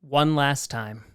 one last time.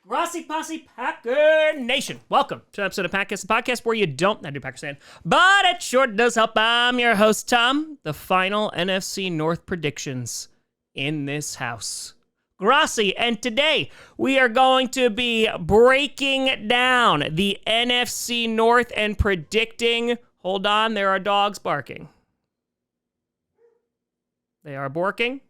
Grossi Posse Packer Nation. Welcome to an episode of Packers, the podcast where you don't have to be Packers fan, but it sure does help. I'm your host, Tom. The final NFC North predictions in this house. Grossi, and today we are going to be breaking down the NFC North and predicting. Hold on, there are dogs barking. They are barking.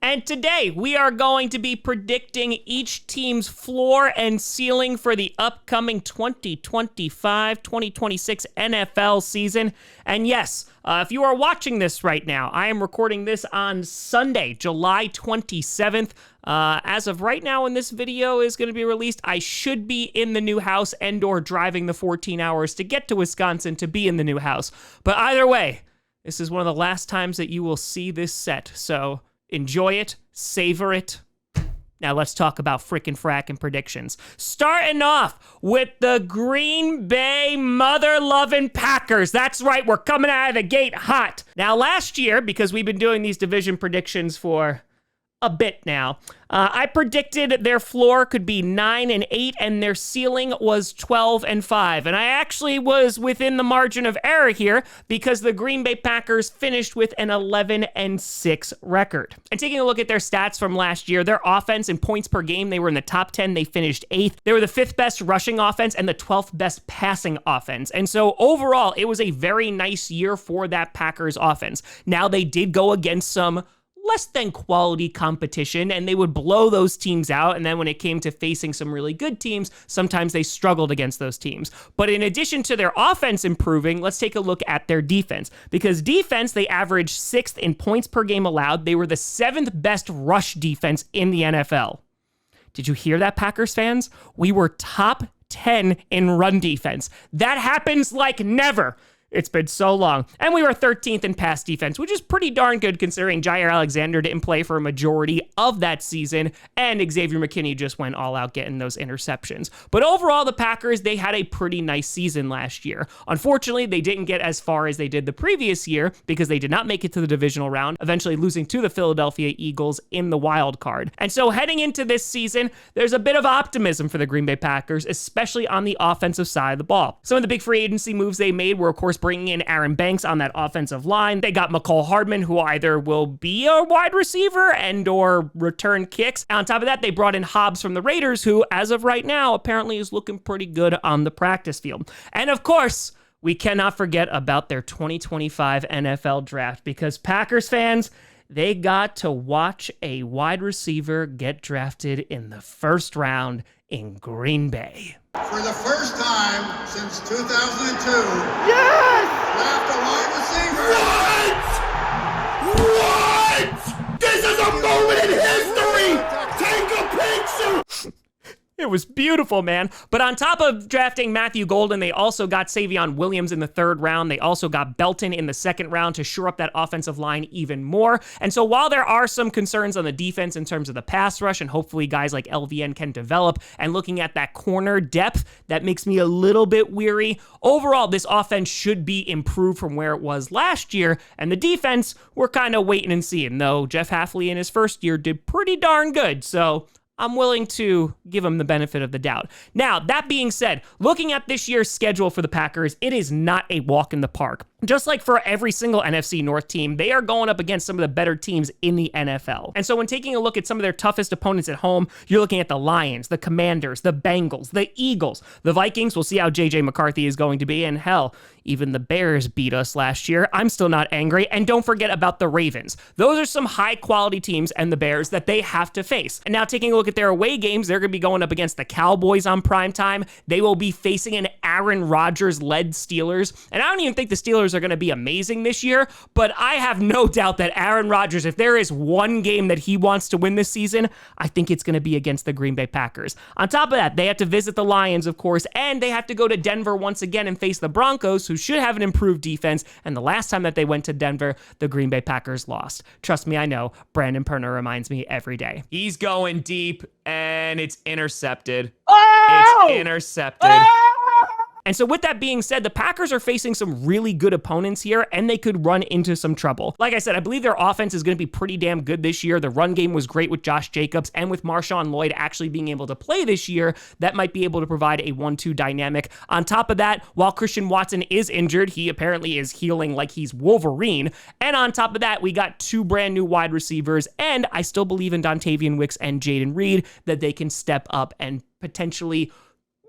And today, we are going to be predicting each team's floor and ceiling for the upcoming 2025-2026 NFL season. And yes, if you are watching this right now, I am recording this on Sunday, July 27th. As of right now, when this video is going to be released, I should be in the new house and or driving the 14 hours to get to Wisconsin to be in the new house. But either way, this is one of the last times that you will see this set, so enjoy it, savor it. Now let's talk about frickin' frackin' predictions. Starting off with the Green Bay mother-loving Packers. That's right, we're coming out of the gate hot. Now last year, because we've been doing these division predictions for a bit now, I predicted their floor could be 9-8 and their ceiling was 12-5. And I actually was within the margin of error here because the Green Bay Packers finished with an 11-6 record. And taking a look at their stats from last year, their offense in points per game, they were in the top 10. They finished 8th. They were the 5th best rushing offense and the 12th best passing offense. And so overall, it was a very nice year for that Packers offense. Now they did go against some less than quality competition, and they would blow those teams out. And then when it came to facing some really good teams, sometimes they struggled against those teams. But in addition to their offense improving, let's take a look at their defense. Because defense, they averaged 6th in points per game allowed. They were the 7th best rush defense in the NFL. Did you hear that, Packers fans? We were top 10 in run defense. That happens like never. It's been so long. And we were 13th in pass defense, which is pretty darn good considering Jair Alexander didn't play for a majority of that season, and Xavier McKinney just went all out getting those interceptions. But overall, the Packers, they had a pretty nice season last year. Unfortunately, they didn't get as far as they did the previous year because they did not make it to the divisional round, eventually losing to the Philadelphia Eagles in the wild card. And so heading into this season, there's a bit of optimism for the Green Bay Packers, especially on the offensive side of the ball. Some of the big free agency moves they made were, of course, bringing in Aaron Banks on that offensive line. They got McCall Hardman, who either will be a wide receiver and or return kicks. On top of that, they brought in Hobbs from the Raiders, who, as of right now, apparently is looking pretty good on the practice field. And of course, we cannot forget about their 2025 NFL draft, because Packers fans, they got to watch a wide receiver get drafted in the first round in Green Bay. For the first time since 2002, yes! draft a wide receiver. What? This is a moment in history! Take a picture! It was beautiful, man. But on top of drafting Matthew Golden, they also got Savion Williams in the 3rd round. They also got Belton in the 2nd round to shore up that offensive line even more. And so while there are some concerns on the defense in terms of the pass rush, and hopefully guys like LVN can develop, and looking at that corner depth, that makes me a little bit weary. Overall, this offense should be improved from where it was last year. And the defense, we're kind of waiting and seeing, though Jeff Hafley in his first year did pretty darn good. So I'm willing to give him the benefit of the doubt. Now, that being said, looking at this year's schedule for the Packers, it is not a walk in the park. Just like for every single NFC North team, they are going up against some of the better teams in the NFL. And so when taking a look at some of their toughest opponents at home, you're looking at the Lions, the Commanders, the Bengals, the Eagles, the Vikings. We'll see how J.J. McCarthy is going to be. And hell, even the Bears beat us last year. I'm still not angry. And don't forget about the Ravens. Those are some high-quality teams and the Bears that they have to face. And now taking a look at their away games, they're going to be going up against the Cowboys on primetime. They will be facing an Aaron Rodgers-led Steelers. And I don't even think the Steelers are going to be amazing this year, but I have no doubt that Aaron Rodgers, if there is one game that he wants to win this season, I think it's going to be against the Green Bay Packers. On top of that, they have to visit the Lions, of course, and they have to go to Denver once again and face the Broncos, who should have an improved defense, and the last time that they went to Denver, the Green Bay Packers lost. Trust me, I know. Brandon Perner reminds me every day. He's going deep, and it's intercepted. Oh! It's intercepted. And so with that being said, the Packers are facing some really good opponents here, and they could run into some trouble. Like I said, I believe their offense is going to be pretty damn good this year. The run game was great with Josh Jacobs, and with Marshawn Lloyd actually being able to play this year, that might be able to provide a 1-2 dynamic. On top of that, while Christian Watson is injured, he apparently is healing like he's Wolverine. And on top of that, we got 2 brand new wide receivers, and I still believe in Dontavian Wicks and Jaden Reed that they can step up and potentially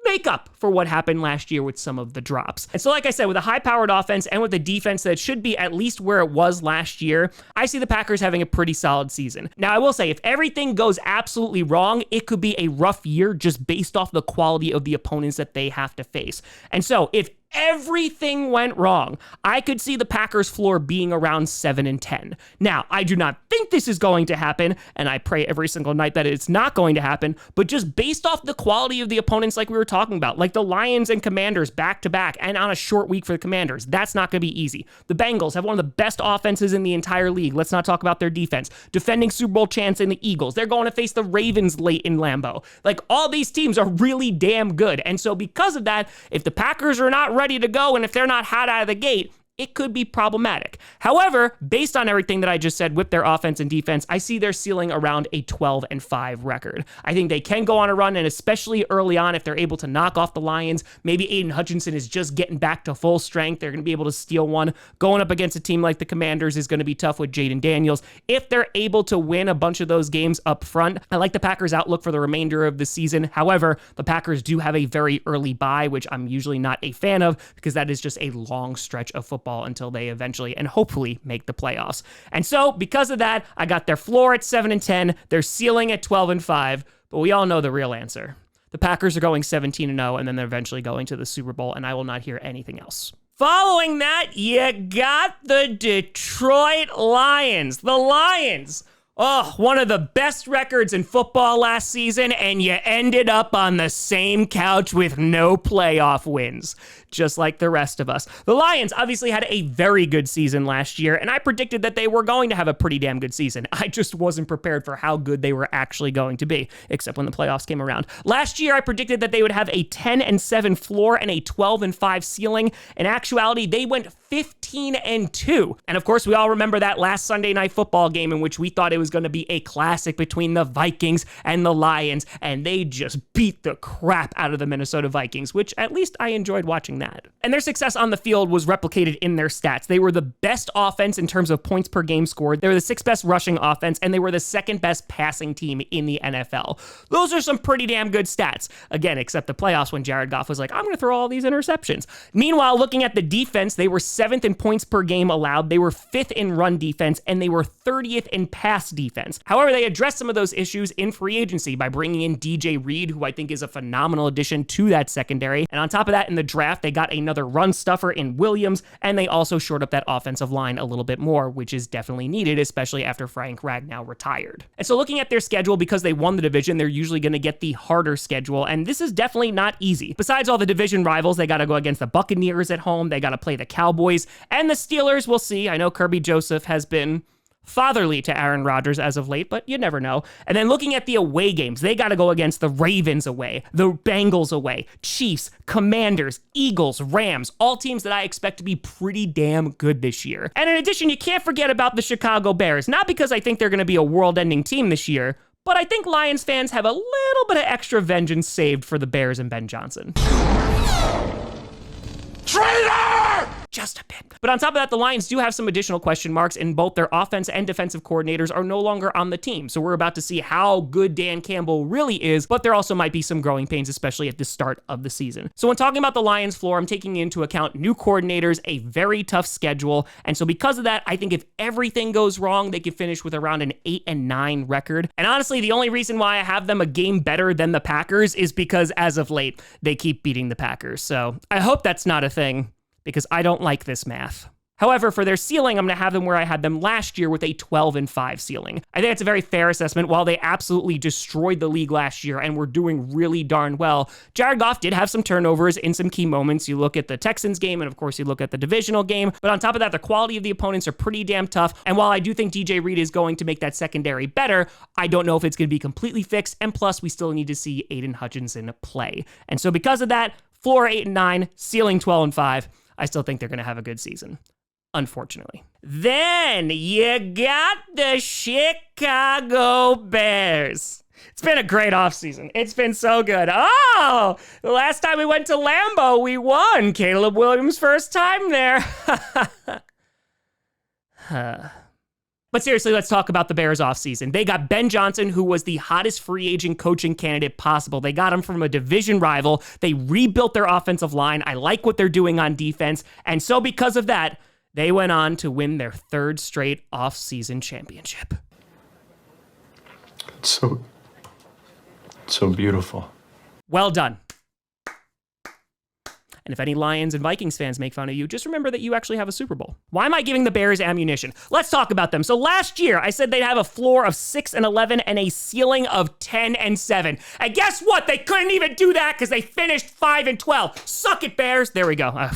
make up for what happened last year with some of the drops. And so like I said, with a high-powered offense and with a defense that should be at least where it was last year, I see the Packers having a pretty solid season. Now, I will say, if everything goes absolutely wrong, it could be a rough year just based off the quality of the opponents that they have to face. And so if everything went wrong, I could see the Packers floor being around 7-10. Now, I do not think this is going to happen, and I pray every single night that it's not going to happen, but just based off the quality of the opponents like we were talking about, like the Lions and Commanders back-to-back, and on a short week for the Commanders, that's not going to be easy. The Bengals have one of the best offenses in the entire league. Let's not talk about their defense. Defending Super Bowl champs in the Eagles. They're going to face the Ravens late in Lambeau. Like, all these teams are really damn good, and so because of that, if the Packers are not ready to go, and if they're not hot out of the gate, it could be problematic. However, based on everything that I just said with their offense and defense, I see their ceiling around a 12-5 record. I think they can go on a run, and especially early on, if they're able to knock off the Lions, maybe Aiden Hutchinson is just getting back to full strength. They're going to be able to steal one. Going up against a team like the Commanders is going to be tough with Jaden Daniels. If they're able to win a bunch of those games up front, I like the Packers' outlook for the remainder of the season. However, the Packers do have a very early bye, which I'm usually not a fan of because that is just a long stretch of football until they eventually and hopefully make the playoffs. And so because of that, I got their floor at 7-10, their ceiling at 12-5, but we all know the real answer. The Packers are going 17-0, and then they're eventually going to the Super Bowl, and I will not hear anything else. Following that, you got the Detroit Lions. The Lions. Oh, one of the best records in football last season, and you ended up on the same couch with no playoff wins, just like the rest of us. The Lions obviously had a very good season last year, and I predicted that they were going to have a pretty damn good season. I just wasn't prepared for how good they were actually going to be, except when the playoffs came around. Last year, I predicted that they would have a 10-7 floor and a 12-5 ceiling. In actuality, they went 15-2. And of course, we all remember that last Sunday Night Football game in which we thought it was going to be a classic between the Vikings and the Lions, and they just beat the crap out of the Minnesota Vikings, which at least I enjoyed watching that. And their success on the field was replicated in their stats. They were the best offense in terms of points per game scored. They were the 6th best rushing offense, and they were the 2nd best passing team in the NFL. Those are some pretty damn good stats. Again, except the playoffs when Jared Goff was like, I'm going to throw all these interceptions. Meanwhile, looking at the defense, they were 7th in points per game allowed, they were 5th in run defense, and they were 30th in pass defense. However, they addressed some of those issues in free agency by bringing in DJ Reed, who I think is a phenomenal addition to that secondary. And on top of that, in the draft, they got another run stuffer in Williams, and they also shored up that offensive line a little bit more, which is definitely needed, especially after Frank Ragnow retired. And so looking at their schedule, because they won the division, they're usually going to get the harder schedule, and this is definitely not easy. Besides all the division rivals, they got to go against the Buccaneers at home, they got to play the Cowboys, and the Steelers. We'll see. I know Kirby Joseph has been fatherly to Aaron Rodgers as of late, but you never know. And then looking at the away games, they got to go against the Ravens away, the Bengals away, Chiefs, Commanders, Eagles, Rams, all teams that I expect to be pretty damn good this year. And in addition, you can't forget about the Chicago Bears, not because I think they're going to be a world-ending team this year, but I think Lions fans have a little bit of extra vengeance saved for the Bears and Ben Johnson. Traitor! Just a bit. But on top of that, the Lions do have some additional question marks, and both their offense and defensive coordinators are no longer on the team. So we're about to see how good Dan Campbell really is, but there also might be some growing pains, especially at the start of the season. So when talking about the Lions floor, I'm taking into account new coordinators, a very tough schedule. And so because of that, I think if everything goes wrong, they could finish with around an 8-9 record. And honestly, the only reason why I have them a game better than the Packers is because as of late, they keep beating the Packers. So I hope that's not a thing, because I don't like this math. However, for their ceiling, I'm going to have them where I had them last year with a 12-5 ceiling. I think it's a very fair assessment. While they absolutely destroyed the league last year and were doing really darn well, Jared Goff did have some turnovers in some key moments. You look at the Texans game, and of course you look at the divisional game. But on top of that, the quality of the opponents are pretty damn tough. And while I do think DJ Reed is going to make that secondary better, I don't know if it's going to be completely fixed. And plus, we still need to see Aiden Hutchinson play. And so because of that, floor 8-9, ceiling 12-5, I still think they're going to have a good season. Unfortunately. Then you got the Chicago Bears. It's been a great offseason. It's been so good. Oh, the last time we went to Lambeau, we won. Caleb Williams' first time there. But seriously, let's talk about the Bears offseason. They got Ben Johnson, who was the hottest free agent coaching candidate possible. They got him from a division rival. They rebuilt their offensive line. I like what they're doing on defense. And so because of that, they went on to win their third straight off-season championship. It's so beautiful. Well done. And if any Lions and Vikings fans make fun of you, just remember that you actually have a Super Bowl. Why am I giving the Bears ammunition? Let's talk about them. So last year, I said they'd have a floor of 6-11 and a ceiling of 10-7. And guess what? They couldn't even do that because they finished 5-12. Suck it, Bears. There we go. I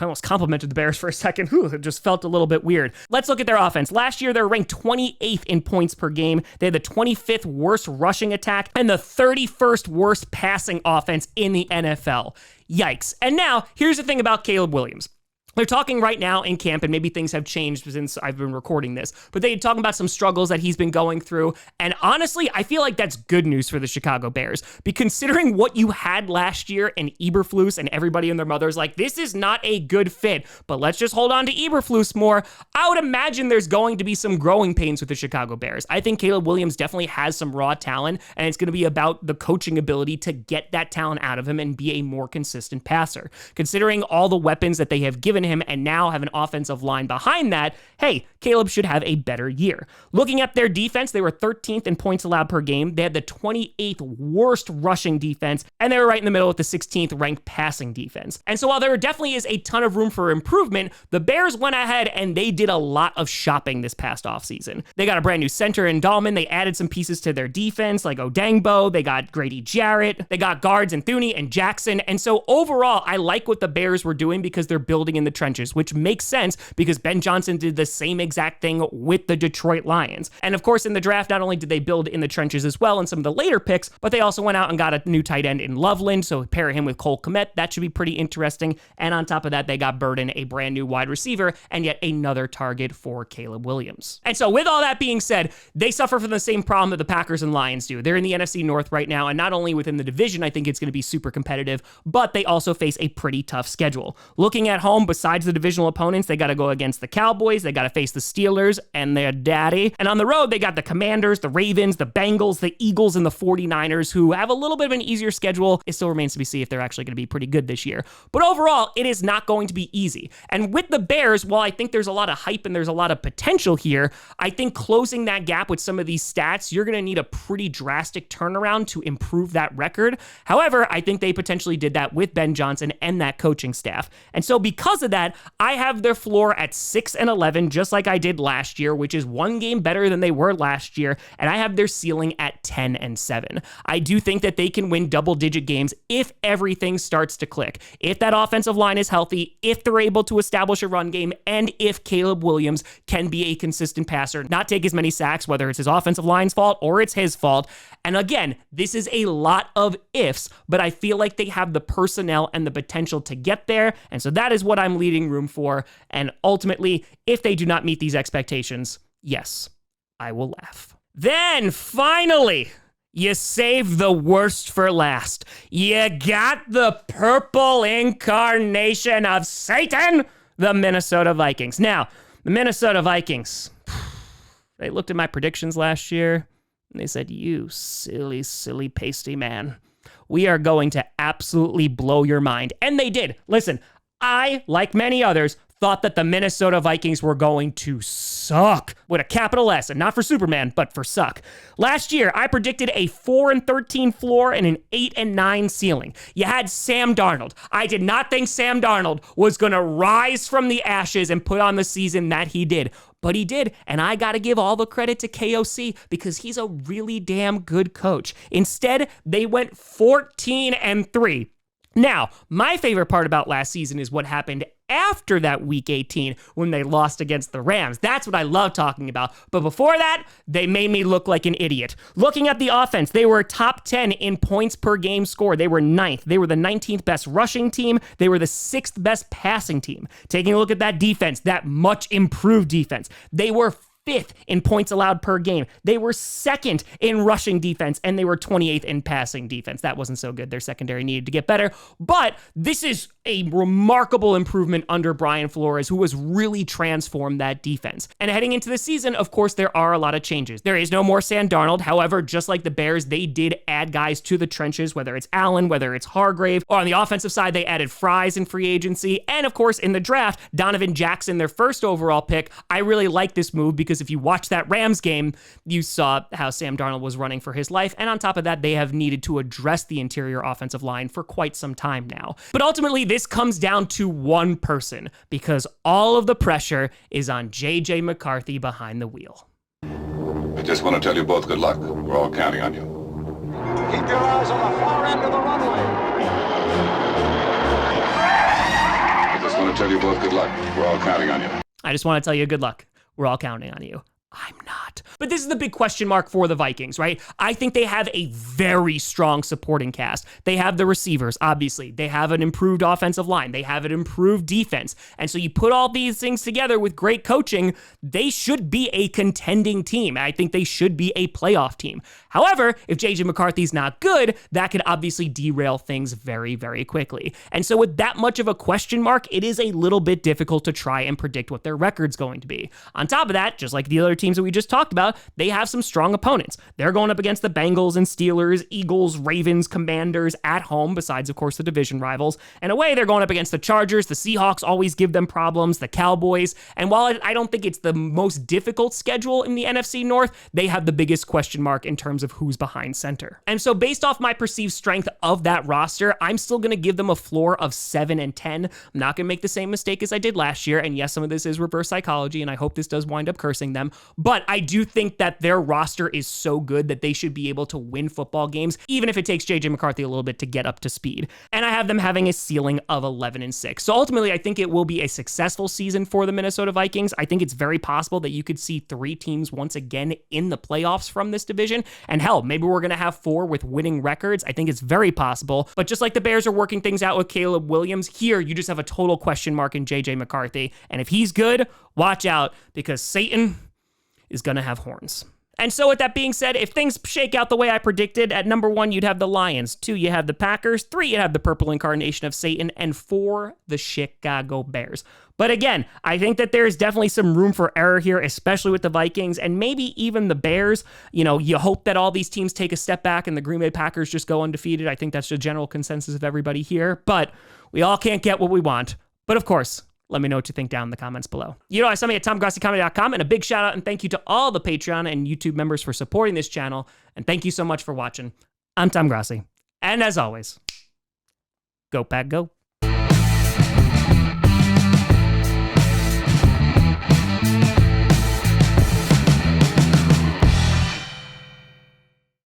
almost complimented the Bears for a second. It just felt a little bit weird. Let's look at their offense. Last year, they were ranked 28th in points per game. They had the 25th worst rushing attack and the 31st worst passing offense in the NFL. Yikes. And now, here's the thing about Caleb Williams. They're talking right now in camp, and maybe things have changed since I've been recording this, but they're talking about some struggles that he's been going through. And honestly, I feel like that's good news for the Chicago Bears. Because considering what you had last year in Eberflus and everybody and their mothers, like, this is not a good fit, but let's just hold on to Eberflus more. I would imagine there's going to be some growing pains with the Chicago Bears. I think Caleb Williams definitely has some raw talent, and it's going to be about the coaching ability to get that talent out of him and be a more consistent passer. Considering all the weapons that they have given him and now have an offensive line behind that, hey, Caleb should have a better year. Looking at their defense, they were 13th in points allowed per game. They had the 28th worst rushing defense, and they were right in the middle with the 16th ranked passing defense. And so while there definitely is a ton of room for improvement, the Bears went ahead and they did a lot of shopping this past offseason. They got a brand new center in Dahlman. They added some pieces to their defense like Odangbo. They got Grady Jarrett. They got guards in Thuney and Jackson. And so overall, I like what the Bears were doing because they're building in the trenches, which makes sense because Ben Johnson did the same exact thing with the Detroit Lions. And of course, in the draft, not only did they build in the trenches as well in some of the later picks, but they also went out and got a new tight end in Loveland. So pair him with Cole Kmet. That should be pretty interesting. And on top of that, they got Burden, a brand new wide receiver, and yet another target for Caleb Williams. And so with all that being said, they suffer from the same problem that the Packers and Lions do. They're in the NFC North right now, and not only within the division, I think it's going to be super competitive, but they also face a pretty tough schedule. Looking at home, besides the divisional opponents, they got to go against the Cowboys, they got to face the Steelers and their daddy. And on the road, they got the Commanders, the Ravens, the Bengals, the Eagles, and the 49ers, who have a little bit of an easier schedule. It still remains to be seen if they're actually going to be pretty good this year. But overall, it is not going to be easy. And with the Bears, while I think there's a lot of hype and there's a lot of potential here, I think closing that gap with some of these stats, you're going to need a pretty drastic turnaround to improve that record. However, I think they potentially did that with Ben Johnson and that coaching staff. And so because of that, I have their floor at 6-11, just like I did last year, which is one game better than they were last year. And I have their ceiling at 10-7. I do think that they can win double-digit games if everything starts to click. If that offensive line is healthy, if they're able to establish a run game, and if Caleb Williams can be a consistent passer, not take as many sacks, whether it's his offensive line's fault or it's his fault. And again, this is a lot of ifs, but I feel like they have the personnel and the potential to get there. And so that is what I'm leaving room for. And ultimately, if they do not meet these expectations, yes, I will laugh. Then finally, you saved the worst for last. You got the purple incarnation of Satan, the Minnesota Vikings. Now, the Minnesota Vikings, they looked at my predictions last year and they said, "You silly, silly pasty man. We are going to absolutely blow your mind." And they did. Listen, I, like many others, thought that the Minnesota Vikings were going to suck with a capital S, and not for Superman, but for suck. Last year, I predicted a 4-13 floor and an 8-9 ceiling. You had Sam Darnold. I did not think Sam Darnold was going to rise from the ashes and put on the season that he did. But he did, and I got to give all the credit to KOC because he's a really damn good coach. Instead, they went 14-3. Now, my favorite part about last season is what happened after that week 18 when they lost against the Rams. That's what I love talking about. But before that, they made me look like an idiot. Looking at the offense, they were top 10 in points per game scored. They were 9th. They were the 19th best rushing team. They were the 6th best passing team. Taking a look at that defense, that much improved defense, they were 5th in points allowed per game. They were 2nd in rushing defense, and they were 28th in passing defense. That wasn't so good. Their secondary needed to get better. But this is a remarkable improvement under Brian Flores, who has really transformed that defense. And heading into the season, of course, there are a lot of changes. There is no more Sam Darnold. However, just like the Bears, they did add guys to the trenches, whether it's Allen, whether it's Hargrave, or on the offensive side, they added Fries in free agency. And of course, in the draft, Donovan Jackson, their first overall pick. I really like this move because if you watch that Rams game, you saw how Sam Darnold was running for his life. And on top of that, they have needed to address the interior offensive line for quite some time now. But ultimately, this comes down to one person because all of the pressure is on J.J. McCarthy behind the wheel. I just want to tell you both good luck. We're all counting on you. Keep your eyes on the far end of the runway. I just want to tell you both good luck. We're all counting on you. I just want to tell you good luck. We're all counting on you. I'm not. But this is the big question mark for the Vikings, right? I think they have a very strong supporting cast. They have the receivers, obviously. They have an improved offensive line. They have an improved defense. And so you put all these things together with great coaching, they should be a contending team. I think they should be a playoff team. However, if J.J. McCarthy's not good, that could obviously derail things very, very quickly. And so with that much of a question mark, it is a little bit difficult to try and predict what their record's going to be. On top of that, just like the other teams that we just talked about, they have some strong opponents. They're going up against the Bengals and Steelers, Eagles, Ravens, Commanders at home, besides, of course, the division rivals. And away, they're going up against the Chargers. The Seahawks always give them problems, the Cowboys. And while I don't think it's the most difficult schedule in the NFC North, they have the biggest question mark in terms of who's behind center. And so based off my perceived strength of that roster, I'm still going to give them a floor of 7-10. I'm not going to make the same mistake as I did last year. And yes, some of this is reverse psychology, and I hope this does wind up cursing them. But I do think that their roster is so good that they should be able to win football games, even if it takes J.J. McCarthy a little bit to get up to speed. And I have them having a ceiling of 11-6. So ultimately, I think it will be a successful season for the Minnesota Vikings. I think it's very possible that you could see 3 teams once again in the playoffs from this division. And hell, maybe we're going to have 4 with winning records. I think it's very possible. But just like the Bears are working things out with Caleb Williams, here you just have a total question mark in J.J. McCarthy. And if he's good, watch out because Satan is going to have horns. And so with that being said, if things shake out the way I predicted, at number 1, you'd have the Lions. 2, you have the Packers. 3, you'd have the purple incarnation of Satan. And 4, the Chicago Bears. But again, I think that there's definitely some room for error here, especially with the Vikings and maybe even the Bears. You know, you hope that all these teams take a step back and the Green Bay Packers just go undefeated. I think that's the general consensus of everybody here. But we all can't get what we want. But of course, let me know what you think down in the comments below. You know, I saw me at TomGrossiComedy.com, and a big shout out and thank you to all the Patreon and YouTube members for supporting this channel. And thank you so much for watching. I'm Tom Grossi. And as always, go Pack Go.